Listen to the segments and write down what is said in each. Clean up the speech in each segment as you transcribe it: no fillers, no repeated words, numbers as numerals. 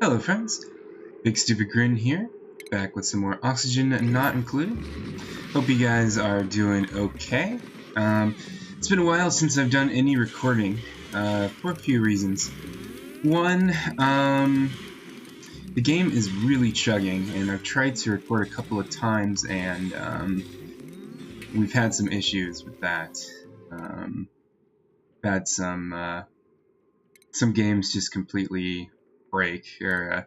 Hello friends, Bigstupidgrin here, back with some more oxygen not included. Hope you guys are doing okay. It's been a while since I've done any recording, for a few reasons. One, the game is really chugging, and I've tried to record a couple of times, and we've had some issues with that. Had some games just completely break, or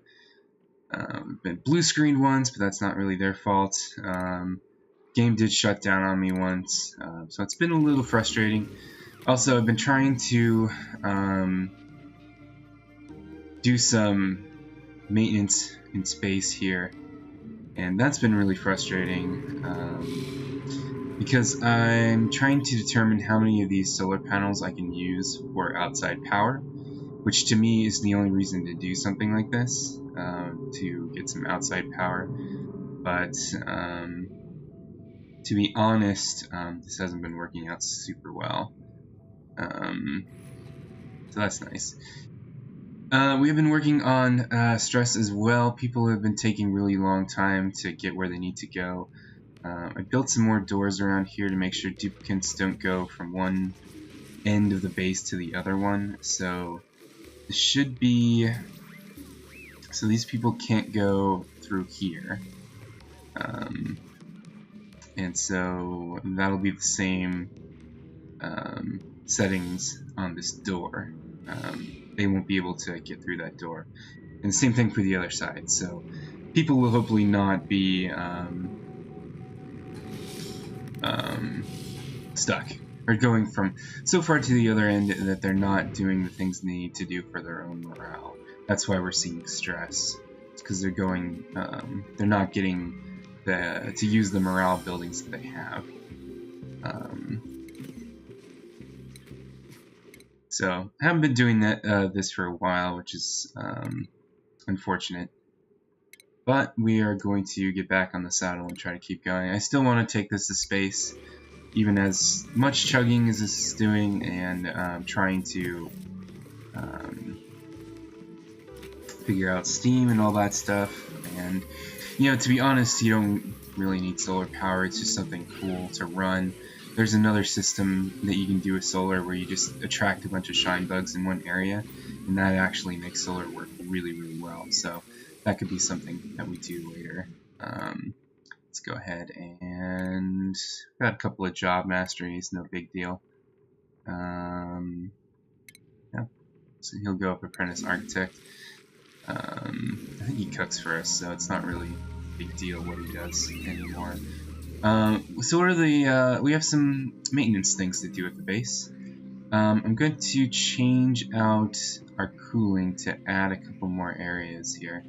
been blue screened once, but that's not really their fault. Game did shut down on me once, so it's been a little frustrating. Also, I've been trying to do some maintenance in space here, and that's been really frustrating because I'm trying to determine how many of these solar panels I can use for outside power, which to me is the only reason to do something like this, to get some outside power. But to be honest, this hasn't been working out super well. So that's nice. We have been working on stress as well. People have been taking really long time to get where they need to go. I built some more doors around here to make sure duplicates don't go from one end of the base to the other one. So this should be... So these people can't go through here. And so that'll be the same settings on this door. They won't be able to get through that door. And the same thing for the other side. So people will hopefully not be stuck, or going from so far to the other end that they're not doing the things they need to do for their own morale. That's why we're seeing stress. It's because they're going, they're not getting to use the morale buildings that they have. So I haven't been doing this for a while, which is unfortunate. But we are going to get back on the saddle and try to keep going. I still want to take this to space, even as much chugging as this is doing, and trying to figure out steam and all that stuff. And to be honest, you don't really need solar power. It's just something cool to run. There's another system that you can do with solar where you just attract a bunch of shine bugs in one area, and that actually makes solar work really, really well. So that could be something that we do later. Let's go ahead and got a couple of job masteries, no big deal. Yeah, so he'll go up apprentice architect. I think he cooks for us, so it's not really a big deal what he does anymore. So what are the, we have some maintenance things to do at the base. I'm going to change out our cooling to add a couple more areas here.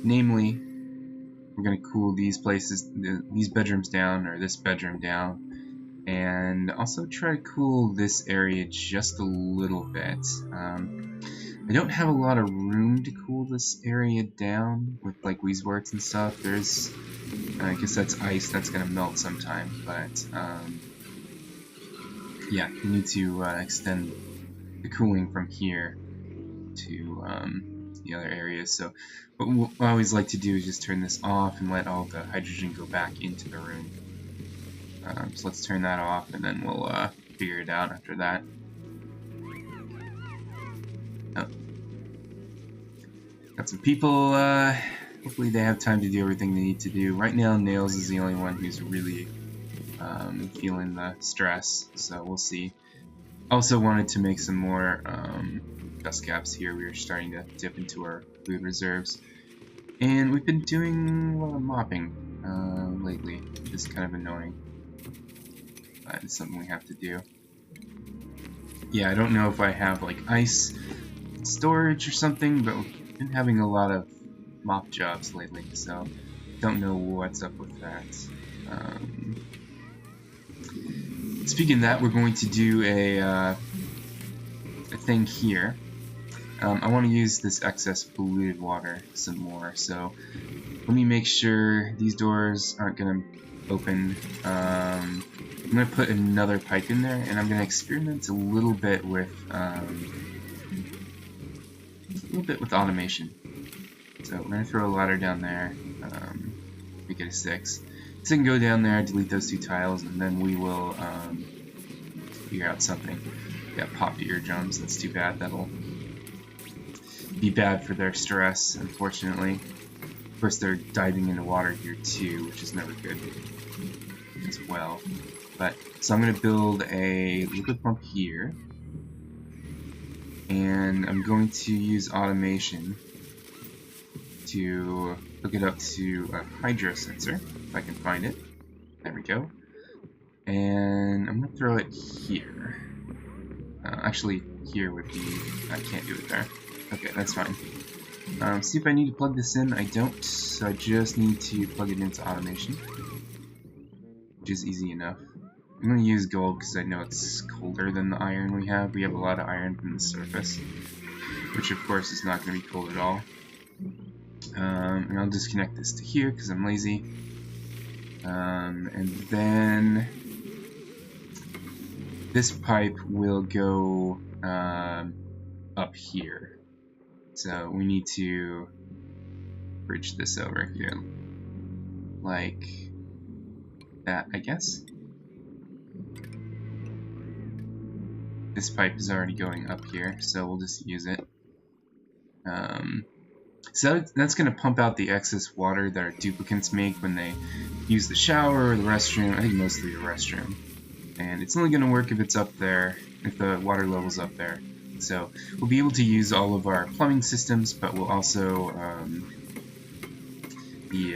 Namely, we're going to cool these places, these bedrooms down, or this bedroom down, and also try to cool this area just a little bit. I don't have a lot of room to cool this area down with like Weezeworts and stuff. There's, I guess that's ice that's gonna melt sometime, but yeah, we need to extend the cooling from here to the other areas. So what I always like to do is just turn this off and let all the hydrogen go back into the room. So let's turn that off, and then we'll figure it out after that. Got some people, hopefully they have time to do everything they need to do. Right now, Nails is the only one who's really feeling the stress, so we'll see. Also wanted to make some more dust caps here. We are starting to dip into our food reserves. And we've been doing a lot of mopping lately, which is kind of annoying. But it's something we have to do. Yeah, I don't know if I have like ice storage or something, but we've been having a lot of mop jobs lately, so don't know what's up with that. Speaking of that, we're going to do a thing here. I want to use this excess polluted water some more, so let me make sure these doors aren't going to open. I'm going to put another pipe in there, and I'm going to experiment a little bit with little bit with automation. So we're gonna throw a ladder down there, make it a 6. So you can go down there, delete those 2 tiles, and then we will figure out something. Yeah, pop eardrums. That's too bad. That'll be bad for their stress, unfortunately. Of course, they're diving into water here too, which is never good as well. But so I'm going to build a liquid pump here, and I'm going to use automation to hook it up to a hydro sensor, if I can find it. There we go. And I'm going to throw it here. Actually, here would be... I can't do it there. Okay, that's fine. See if I need to plug this in. I don't, so I just need to plug it into automation, which is easy enough. I'm going to use gold because I know it's colder than the iron we have. We have a lot of iron from the surface, which of course is not going to be cold at all. And I'll disconnect this to here because I'm lazy. And then this pipe will go up here. So we need to bridge this over here, like that, I guess. This pipe is already going up here, so we'll just use it. So that's going to pump out the excess water that our duplicants make when they use the shower or the restroom. I think mostly the restroom. And it's only going to work if it's up there, if the water level's up there. So we'll be able to use all of our plumbing systems, but we'll also be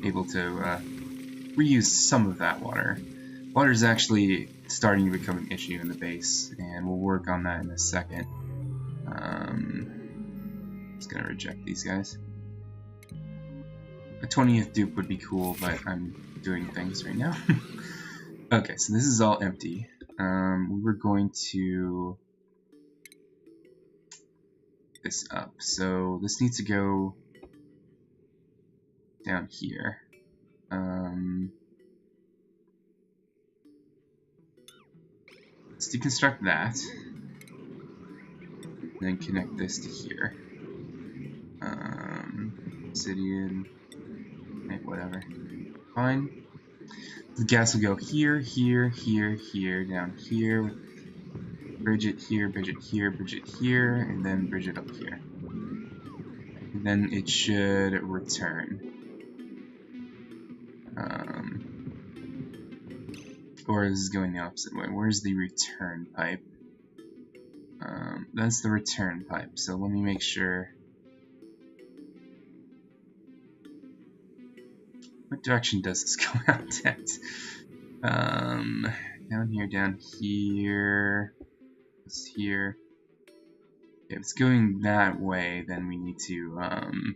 able to reuse some of that water. Water is actually starting to become an issue in the base, and we'll work on that in a second. Just gonna reject these guys. A 20th dupe would be cool, but I'm doing things right now. Okay, so this is all empty. We're going to this up. So this needs to go down here. Let's deconstruct that. Then connect this to here. Obsidian, whatever. Fine. The gas will go here, here, here, here, down here. Bridge it here, bridge it here, bridge it here, and then bridge it up here. And then it should return. Or is this going the opposite way? Where's the return pipe? That's the return pipe, so let me make sure. What direction does this go out at? Down here, it's here. If it's going that way, then we need to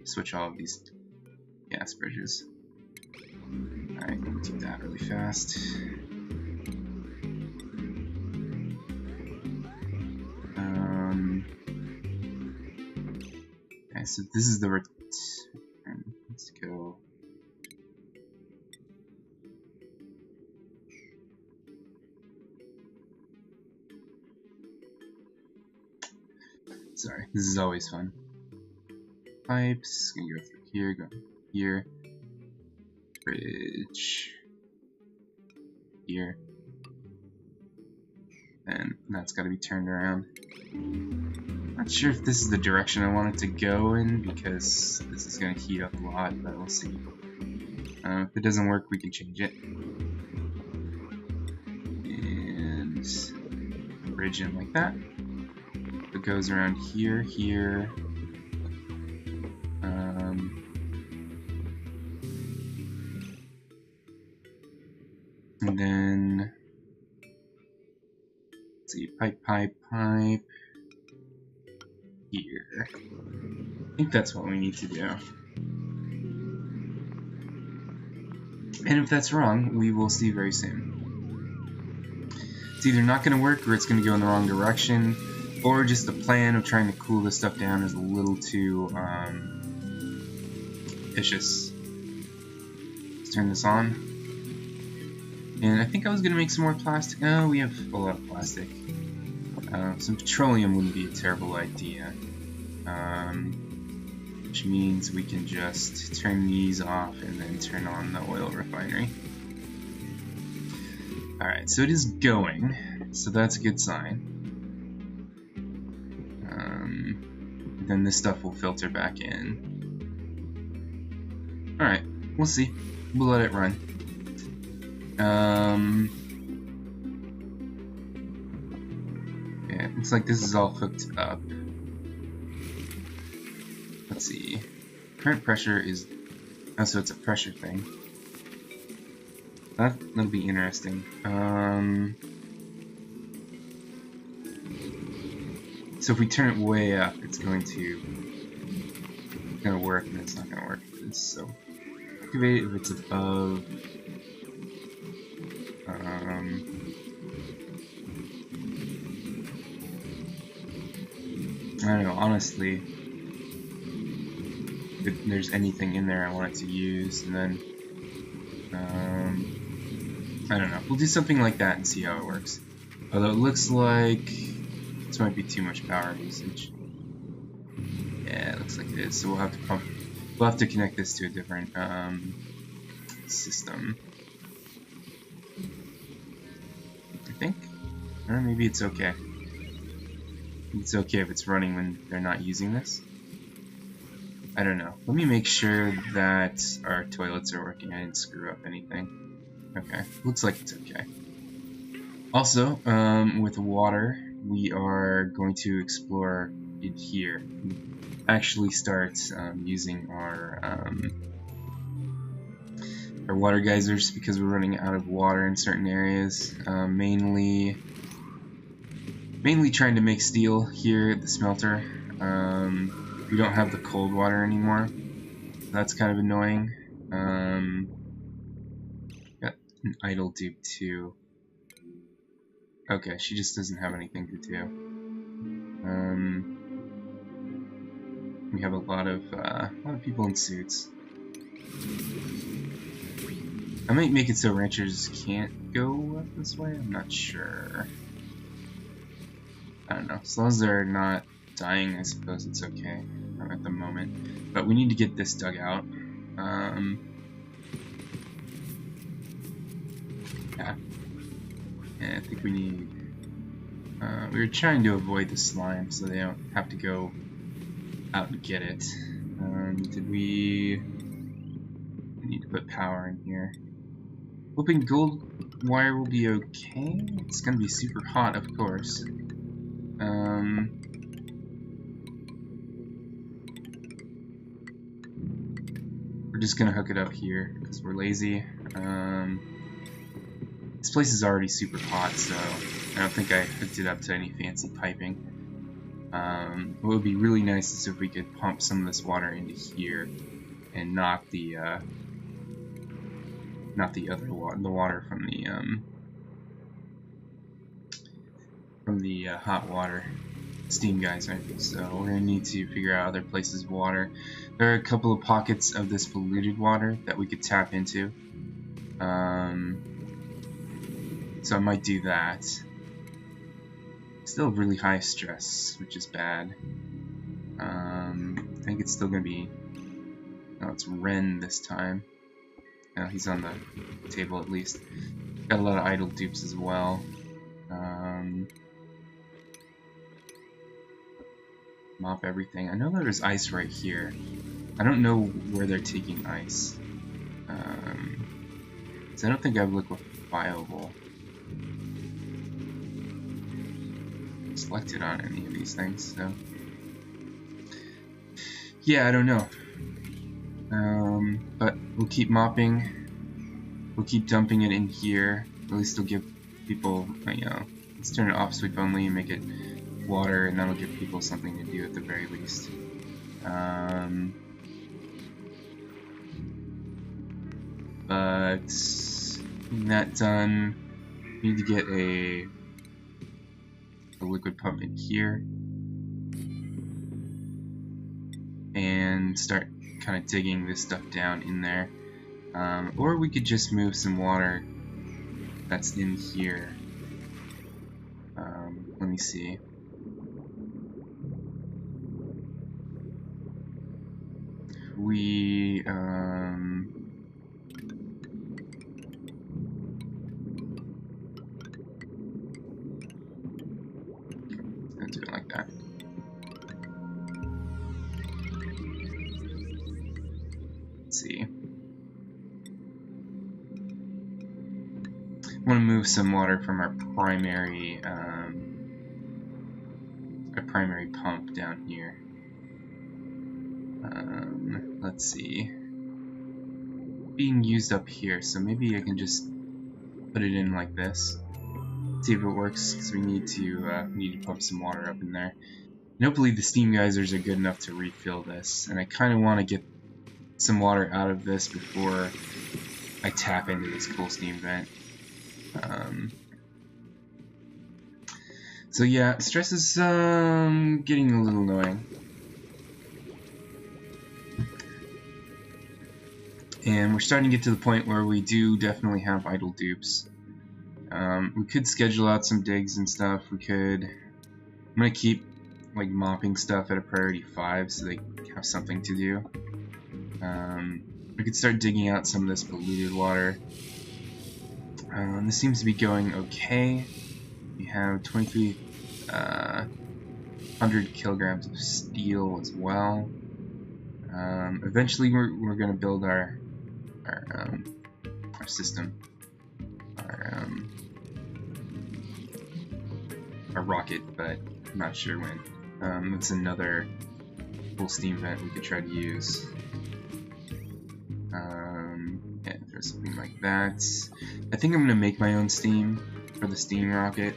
switch all of these gas bridges. Alright, let me do that really fast. Okay, so this is the return. Let's go. Sorry, this is always fun. Pipes, gonna go through here, go here. Bridge. Here. And that's gotta be turned around. Not sure if this is the direction I want it to go in, because this is gonna heat up a lot, but we'll see. If it doesn't work, we can change it. And bridge in like that. It goes around here, here. And then, let's see, pipe, here. I think that's what we need to do. And if that's wrong, we will see very soon. It's either not going to work, or it's going to go in the wrong direction, or just the plan of trying to cool this stuff down is a little too vicious. Let's turn this on. And I think I was going to make some more plastic. Oh, we have a lot of plastic. Some petroleum wouldn't be a terrible idea. Which means we can just turn these off and then turn on the oil refinery. Alright, so it is going, so that's a good sign. Then this stuff will filter back in. Alright, we'll see. We'll let it run. Yeah, it looks like this is all hooked up. Let's see. Current pressure is... Oh, so it's a pressure thing. That'll be interesting. So if we turn it way up, it's going to work, and it's not going to work. So activate if it's above. I don't know, honestly. If there's anything in there I want it to use, and then I don't know. We'll do something like that and see how it works. Although it looks like this might be too much power usage. Yeah, it looks like it is. So we'll have to pump. We'll have to connect this to a different system. I think, or maybe it's okay. It's okay if it's running when they're not using this. I don't know. Let me make sure that our toilets are working. I didn't screw up anything. Okay, looks like it's okay. Also, with water, we are going to explore it here. Actually start using our water geysers because we're running out of water in certain areas. Mainly trying to make steel here at the smelter. We don't have the cold water anymore. That's kind of annoying. Got an idle dupe too. Okay, she just doesn't have anything to do. We have a lot of people in suits. I might make it so ranchers can't go up this way. I'm not sure. I don't know. As long as they're not dying, I suppose it's okay at the moment. But we need to get this dug out. Yeah. And I think we need... we were trying to avoid the slime so they don't have to go out and get it. Did we need to put power in here? Hoping gold wire will be okay. It's gonna be super hot, of course. We're just gonna hook it up here because we're lazy. This place is already super hot, so I don't think I hooked it up to any fancy piping. What would be really nice is if we could pump some of this water into here and knock the other water, the water from the hot water steam geyser. So we're gonna need to figure out other places of water. There are a couple of pockets of this polluted water that we could tap into. So I might do that. Still really high stress, which is bad. I think it's still gonna be... No, it's Ren this time. No, he's on the table at least. Got a lot of idle dupes as well. Mop everything. I know there's ice right here. I don't know where they're taking ice. So I don't think I have liquefiable selected on any of these things, so yeah, I don't know. But we'll keep mopping. We'll keep dumping it in here. At least it'll give people, you know, let's turn it off sweep only and make it water, and that'll give people something to do at the very least. But that done, we need to get a liquid pump in here and start kind of digging this stuff down in there. Or we could just move some water that's in here. Let me see. We let's do it like that. Let's see. I want to move some water from our primary pump down here. Let's see. Being used up here, so maybe I can just put it in like this. See if it works, because we need to pump some water up in there. And hopefully the steam geysers are good enough to refill this. And I kind of want to get some water out of this before I tap into this cool steam vent. So yeah, stress is getting a little annoying. And we're starting to get to the point where we do definitely have idle dupes. We could schedule out some digs and stuff. I'm gonna keep like mopping stuff at a priority 5 so they have something to do. We could start digging out some of this polluted water. This seems to be going okay. We have 2,300 kilograms of steel as well. Eventually we're gonna build our system, our rocket, but I'm not sure when. It's another full steam vent we could try to use. Yeah, there's something like that. I think I'm gonna make my own steam for the steam rocket,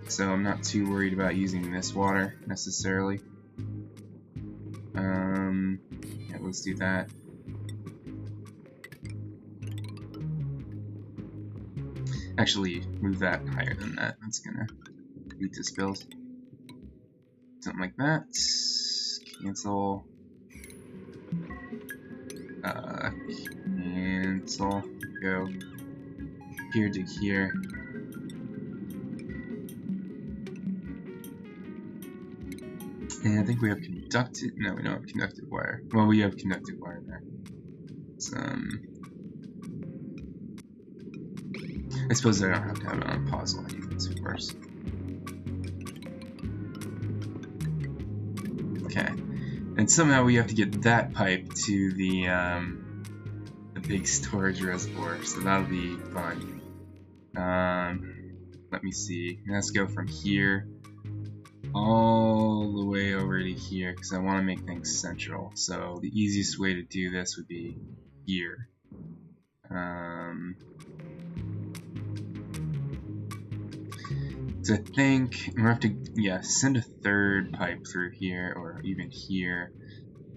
so I'm not too worried about using this water necessarily. Yeah, let's do that. Actually, move that higher than that. That's gonna lead to spills. Something like that. Cancel. Cancel. Go here to here. And I think we have conducted. No, we don't have conducted wire. Well, we have conducted wire there. I suppose I don't have to have it on pause while I do this, of course. Okay, and somehow we have to get that pipe to the big storage reservoir, so that'll be fun. Let me see. Let's go from here all the way over to here, because I want to make things central. So the easiest way to do this would be here. So I think we're gonna have to, yeah, send a third pipe through here, or even here,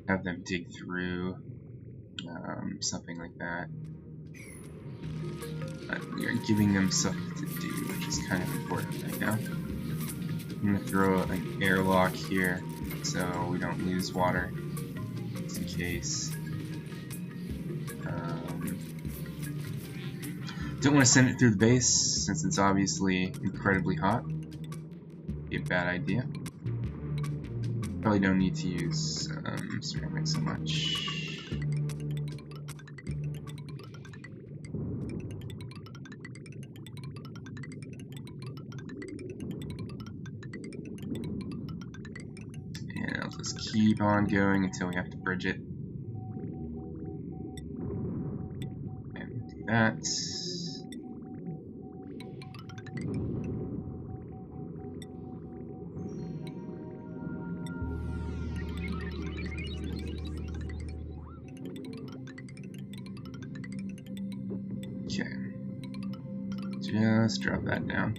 have them dig through, something like that. We are giving them stuff to do, which is kind of important right now. I'm gonna throw an airlock here, so we don't lose water, just in case. Don't want to send it through the base, since it's obviously incredibly hot. Be a bad idea. Probably don't need to use ceramic so much. And I'll just keep on going until we have to bridge it. And do that. Just drop that down.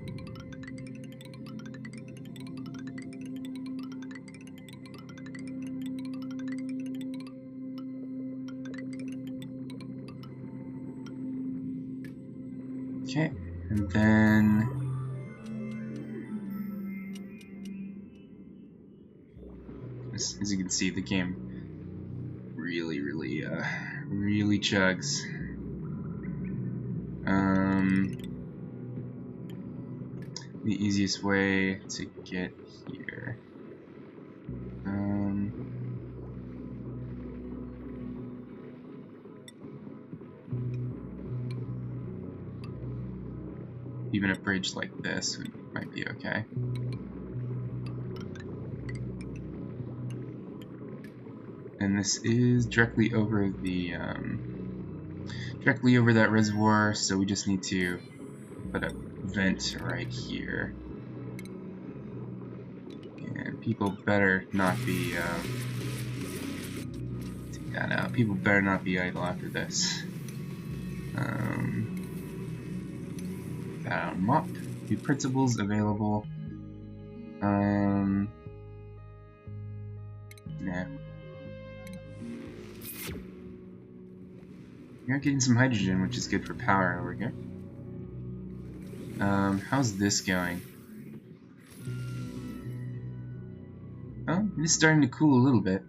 Okay, and then as you can see, the game really chugs. the easiest way to get here. Even a bridge like this might be okay. And this is directly over the directly over that reservoir, so we just need to put a vent right here. And people better not be take that out. People better not be idle after this. Mop. New principles available. Nah. You're getting some hydrogen, which is good for power over here. How's this going? Oh, it's starting to cool a little bit.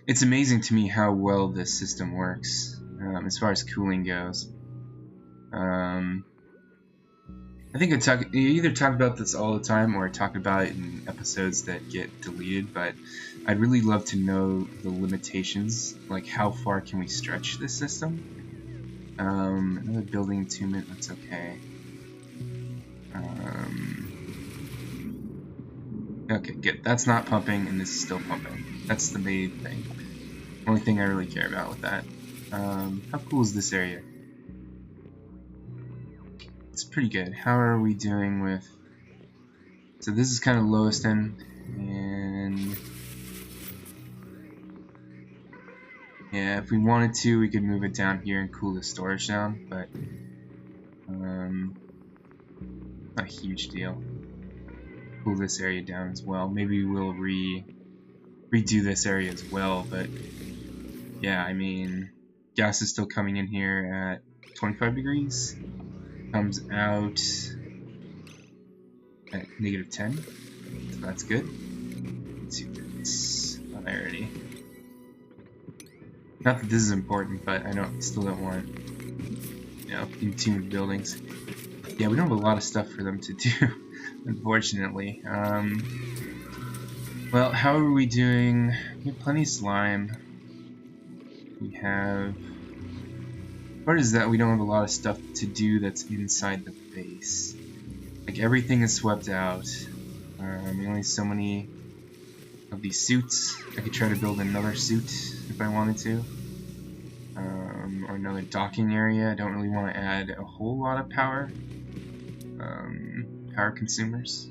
It's amazing to me how well this system works, as far as cooling goes. I think I either talk about this all the time or I talk about it in episodes that get deleted, but I'd really love to know the limitations, like how far can we stretch this system. Another building attunement, that's okay. Okay, good. That's not pumping, and this is still pumping. That's the main thing. Only thing I really care about with that. How cool is this area? It's pretty good. How are we doing with... So this is kind of lowest end, and... yeah, if we wanted to, we could move it down here and cool the storage down, but... not a huge deal. Cool this area down as well. Maybe we'll redo this area as well, but... yeah, I mean... gas is still coming in here at 25 degrees. Comes out at -10, so that's good. Let's see if it's already. Not that this is important, but I still don't want, you know, intuitive buildings. Yeah, we don't have a lot of stuff for them to do, unfortunately. Well, how are we doing? We have plenty of slime. We have. Part is that we don't have a lot of stuff to do that's inside the base. Like, everything is swept out. Only so many of these suits. I could try to build another suit if I wanted to. Or another docking area. I don't really want to add a whole lot of power. Power consumers.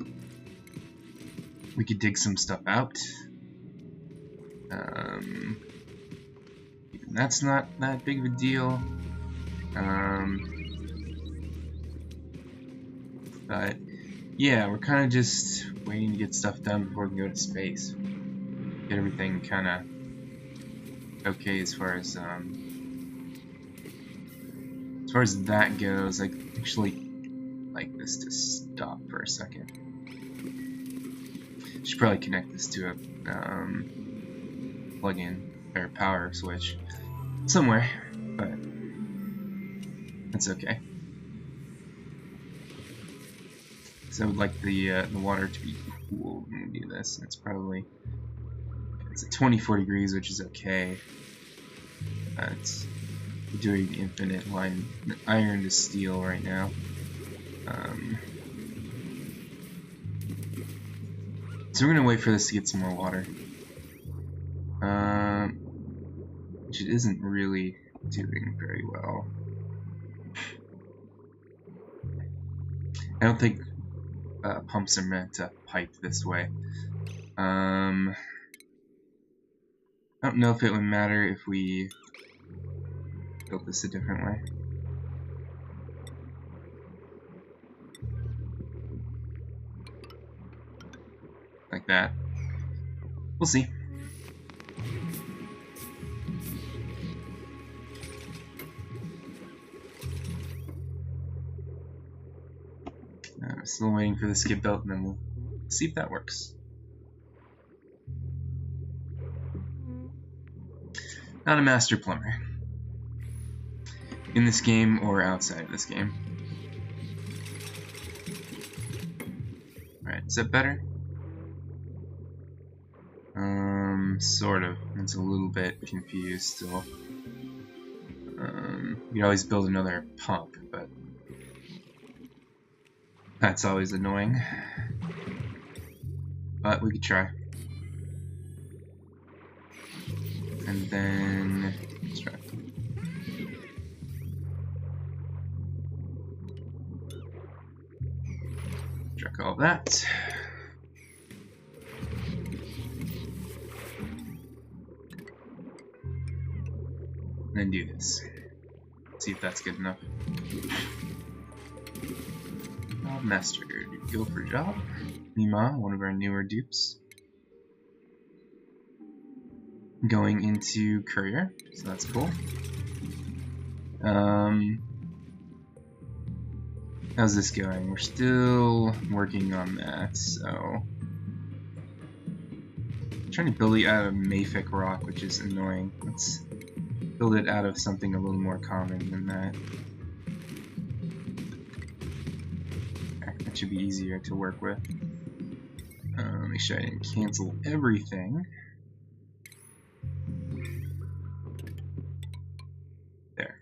We could dig some stuff out. Even that's not that big of a deal. But yeah, we're kind of just waiting to get stuff done before we go to space. Get everything kind of okay as far as that goes. I actually like this to stop for a second. Should probably connect this to a plug-in or power switch somewhere, but that's okay. So I would like the water to be cool when we do this. It's at 24 degrees, which is okay. It's doing the infinite line iron to steel right now. So we're gonna wait for this to get some more water, which it isn't really doing very well. I don't think pumps are meant to pipe this way. I don't know if it would matter if we built this a different way. Like that. We'll see. Still waiting for this to get built, and then we'll see if that works. Not a master plumber. In this game or outside of this game. Alright, is that better? Sort of. It's a little bit confused still. You always build another pump, but that's always annoying. But we could try. And then let's try. Check all that. And then do this. See if that's good enough. Master, go for job. Mima, one of our newer dupes. Going into courier, so that's cool. How's this going? We're still working on that, so I'm trying to build it out of Mafic rock, which is annoying. Let's build it out of something a little more common than that. Okay, that should be easier to work with. Make sure I didn't cancel everything. There.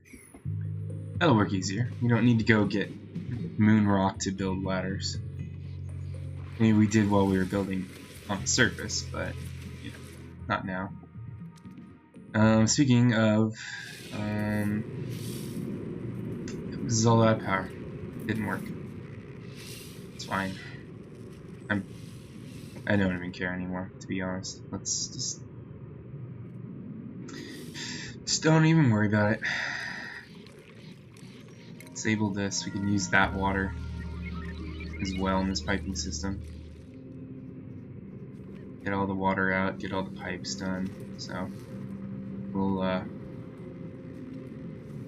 That'll work easier. You don't need to go get moon rock to build ladders. Maybe we did while we were building on the surface, but you know, not now. Speaking of, this is all out of power. Didn't work. It's fine. I don't even care anymore, to be honest. Let's just don't even worry about it. Disable this. We can use that water as well in this piping system. Get all the water out, get all the pipes done. So we'll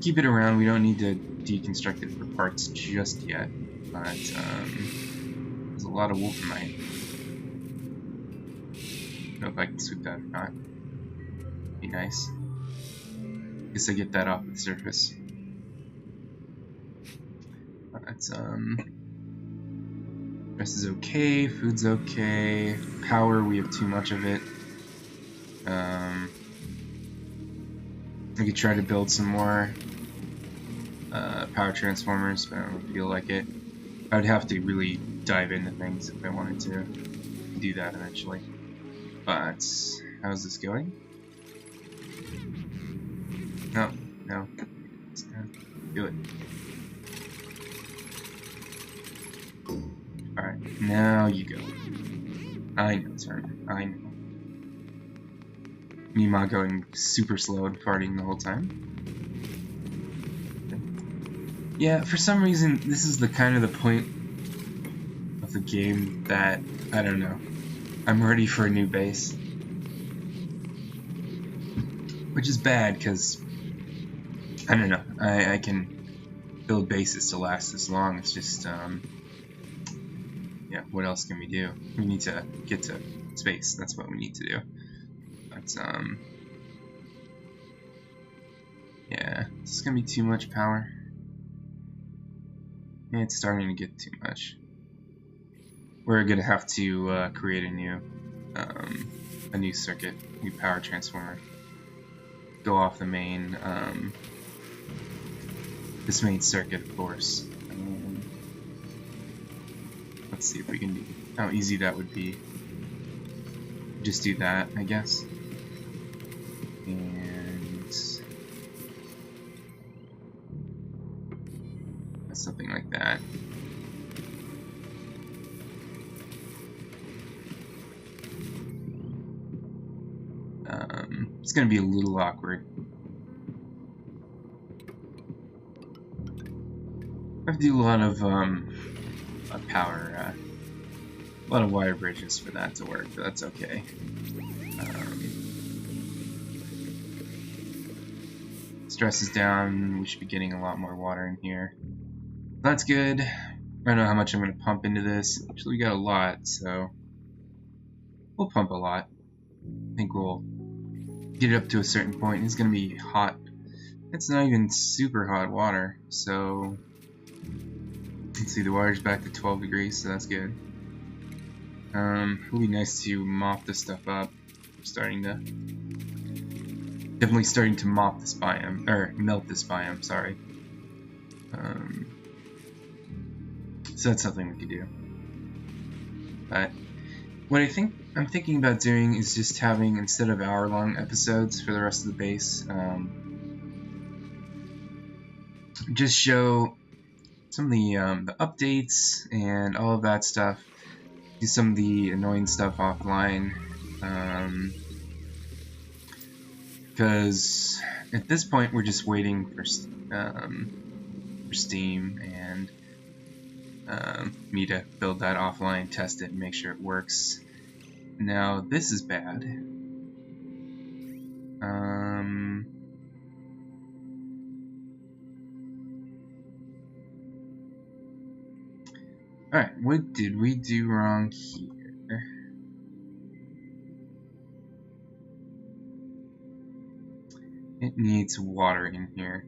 keep it around. We don't need to deconstruct it for parts just yet, but there's a lot of wolfenite. I don't know if I can sweep that or not. Be nice. Guess I get that off the surface. That's rest is okay, food's okay, power we have too much of it. We could try to build some more power transformers, but I don't feel like it. I would have to really dive into things if I wanted to do that eventually. But how's this going? No. Do it. Alright, now you go. I know, sorry. I know. Mima going super slow and farting the whole time. Yeah, for some reason, this is the kind of the point of the game that, I don't know, I'm ready for a new base. Which is bad, because, I don't know, I can build bases to last this long. It's just, yeah, what else can we do? We need to get to space. That's what we need to do. But, yeah, this is gonna be too much power. Yeah, it's starting to get too much. We're gonna have to create a new circuit, new power transformer. Go off the main, this main circuit, of course. Let's see if we can do how easy that would be. Just do that, I guess. And something like that. It's gonna be a little awkward. I have to do a lot of power, a lot of wire bridges for that to work, but that's okay. Stress is down. We should be getting a lot more water in here. That's good. I don't know how much I'm going to pump into this. Actually, we got a lot, so we'll pump a lot. I think we'll get it up to a certain point. It's going to be hot. It's not even super hot water, so let's see, the water's back to 12 degrees, so that's good. It'll be nice to mop this stuff up. Definitely starting to mop this biome, or melt this biome, sorry. So that's something we could do. But what I'm thinking about doing is just having, instead of hour-long episodes for the rest of the base, just show some of the updates and all of that stuff. Do some of the annoying stuff offline. Because at this point we're just waiting for Steam and me to build that offline, test it, and make sure it works. Now this is bad. Alright, what did we do wrong here? It needs water in here.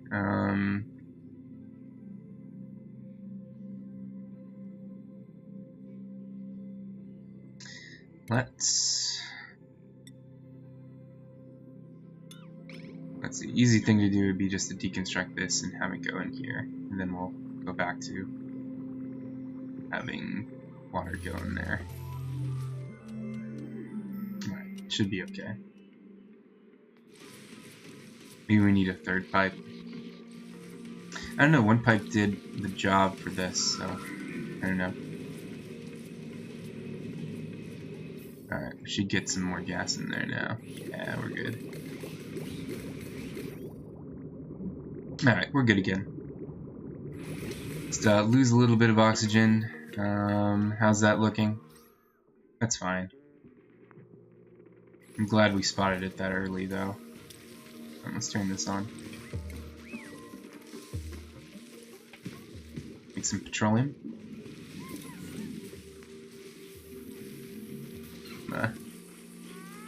Let's see. Easy thing to do would be just to deconstruct this and have it go in here, and then we'll go back to having water go in there. Alright, should be okay. Maybe we need a third pipe. I don't know, one pipe did the job for this, so I don't know. Alright, we should get some more gas in there now. Yeah, we're good. Alright, we're good again. Just lose a little bit of oxygen. How's that looking? That's fine. I'm glad we spotted it that early, though. Let's turn this on. Make some petroleum.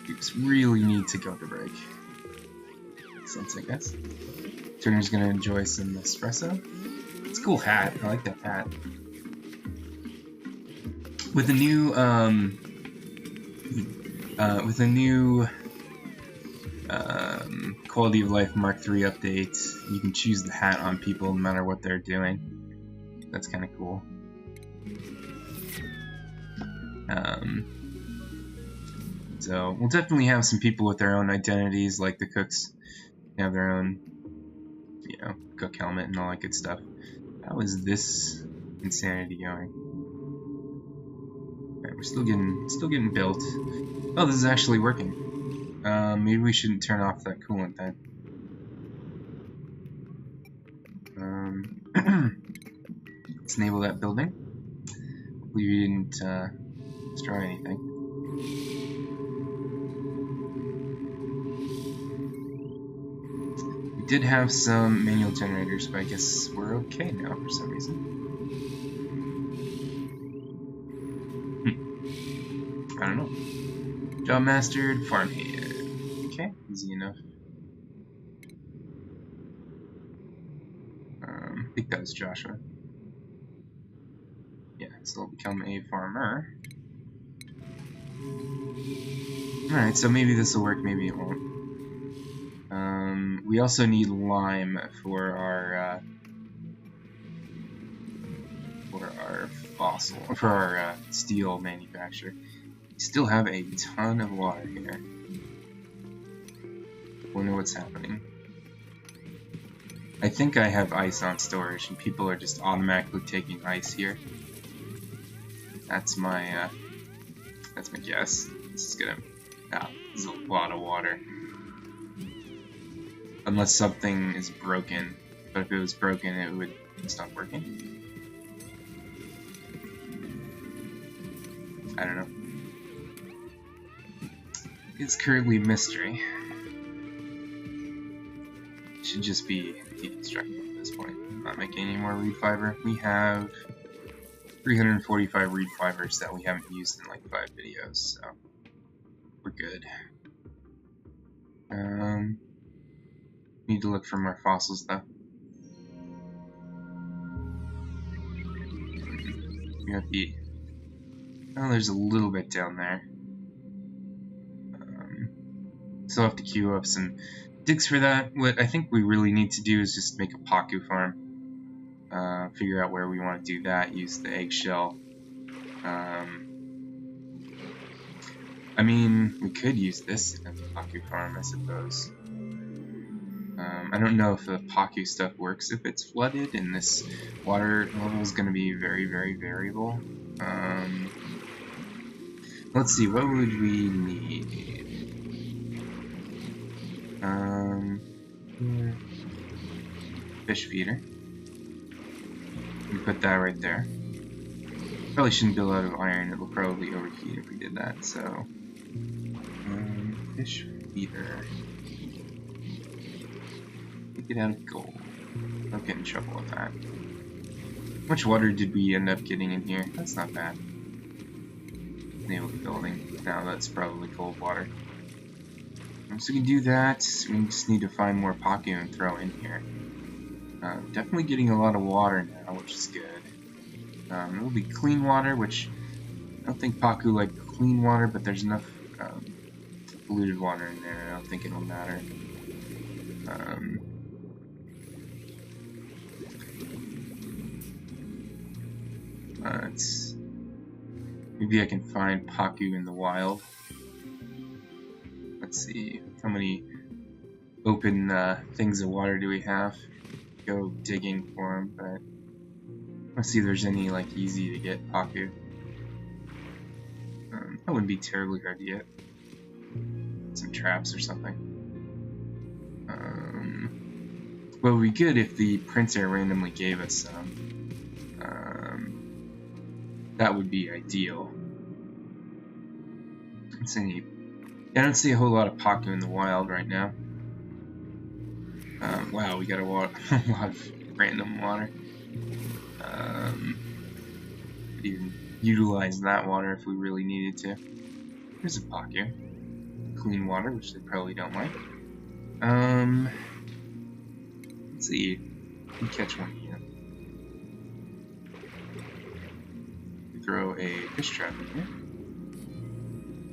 We just really need to go to break. Makes sense, I guess. Turner's gonna enjoy some espresso. It's a cool hat. I like that hat. With a new Quality of Life Mark III update, you can choose the hat on people no matter what they're doing. That's kind of cool. So we'll definitely have some people with their own identities, like the cooks. They have their own, you know, cook helmet and all that good stuff. How is this insanity going? Alright, we're still getting built. Oh, this is actually working. Maybe we shouldn't turn off that coolant then. Let's enable that building. Hopefully we didn't destroy anything. We did have some manual generators, but I guess we're okay now for some reason. I don't know. Job mastered, farm here. Okay, easy enough. I think that was Joshua. Yeah, so I'll become a farmer. Alright, so maybe this will work, maybe it won't. We also need lime for our steel manufacture. We still have a ton of water here. Wonder what's happening. I think I have ice on storage, and people are just automatically taking ice here. That's my guess. This is gonna. This is a lot of water. Unless something is broken, but if it was broken, it would stop working. I don't know. It's currently a mystery. It should just be deconstructed at this point. I'm not making any more reed fiber. We have 345 reed fibers that we haven't used in like 5 videos, so we're good. Need to look for more fossils though. We have the Oh, there's a little bit down there. Still have to queue up some digs for that. What I think we really need to do is just make a Paku farm. Figure out where we want to do that. Use the eggshell. I mean, we could use this as a Paku farm, I suppose. I don't know if the Paku stuff works if it's flooded, and this water level is going to be very, very variable. Let's see, what would we need? Fish feeder. We put that right there. Probably shouldn't build out of iron, it will probably overheat if we did that, so... fish feeder. Take it out of gold. Don't get in trouble with that. How much water did we end up getting in here? That's not bad. Naval building. Now that's probably cold water. So we can do that. We just need to find more Paku and throw in here. Definitely getting a lot of water now, which is good. It will be clean water, which I don't think Paku like clean water, but there's enough polluted water in there. I don't think it'll matter. Maybe I can find Paku in the wild. Let's see, how many open things of water do we have? Go digging for them, but let's see if there's any like easy to get Paku. That wouldn't be terribly hard to get. Some traps or something. Well, it would be good if the printer randomly gave us some. That would be ideal. Let's see. I don't see a whole lot of Paku in the wild right now. Wow, we got a lot of random water. Could even utilize that water if we really needed to. There's a Paku. Clean water, which they probably don't like. Let's see. We catch one here. Throw a fish trap in here.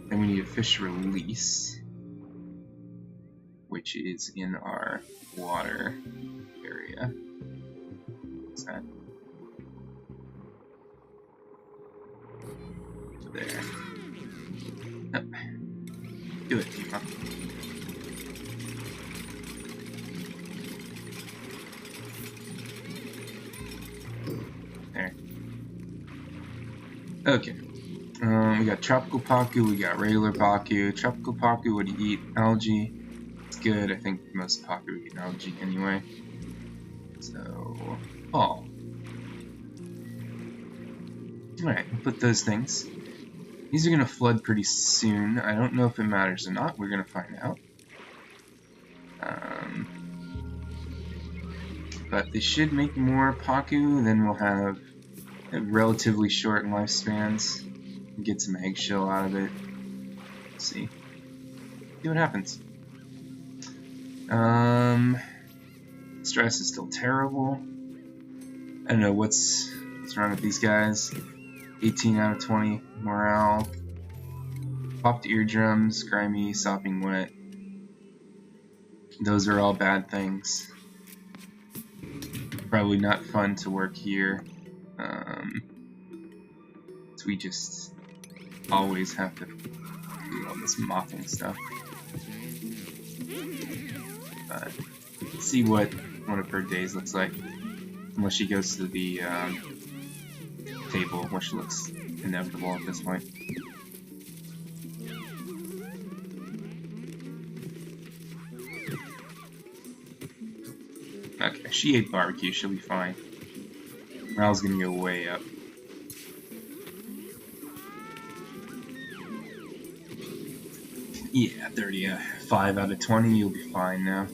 Then we need a fish release, which is in our water area. What's that? There. Yep. Do it, Tima. There. Okay. We got tropical Paku, we got regular Paku. Tropical Paku would eat algae. It's good. I think most Paku would eat algae anyway. So, oh. Alright, we'll put those things. These are going to flood pretty soon. I don't know if it matters or not. We're going to find out. But they should make more Paku. Then we'll have relatively short lifespans. Get some eggshell out of it. Let's see. See what happens. Stress is still terrible. I don't know what's wrong with these guys. 18 out of 20 morale. Popped eardrums, grimy, sopping wet. Those are all bad things. Probably not fun to work here. So we just always have to do all this mopping stuff. But let's see what one of her days looks like. Unless she goes to the table, which looks inevitable at this point. Okay, she ate barbecue, she'll be fine. Morale's gonna go way up. Yeah, 35 out of 20, you'll be fine now.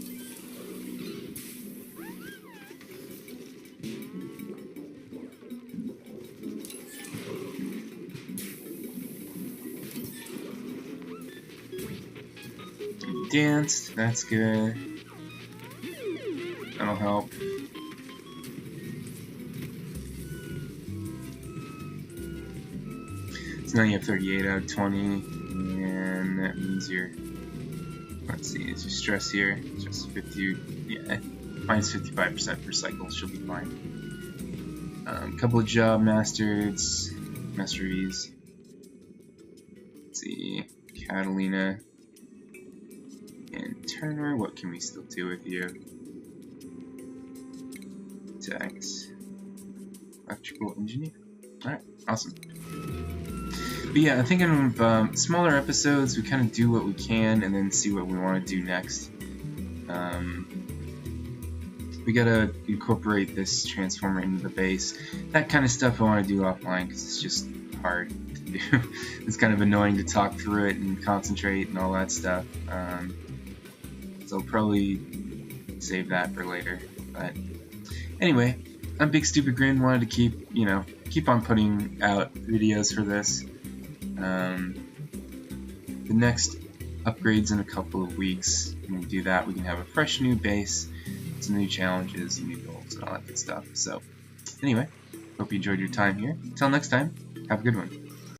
Danced, that's good. That'll help. So now you have 38 out of 20, and that means you're, let's see, is your stress here? Just 50, yeah, minus 55% per cycle, she'll be fine. Couple of job masteries. Let's see, Catalina and Turner, what can we still do with you? Tax, electrical engineer. Alright, awesome. But yeah, I'm thinking of smaller episodes. We kind of do what we can and then see what we want to do next. We gotta incorporate this transformer into the base. That kind of stuff I want to do offline because it's just hard to do. It's kind of annoying to talk through it and concentrate and all that stuff. So I'll probably save that for later. But anyway, I'm Bigstupidgrin. Wanted to keep on putting out videos for this. The next upgrade's in a couple of weeks. When we do that, we can have a fresh new base, some new challenges, new goals, and all that good stuff. So, anyway, hope you enjoyed your time here. Until next time, have a good one.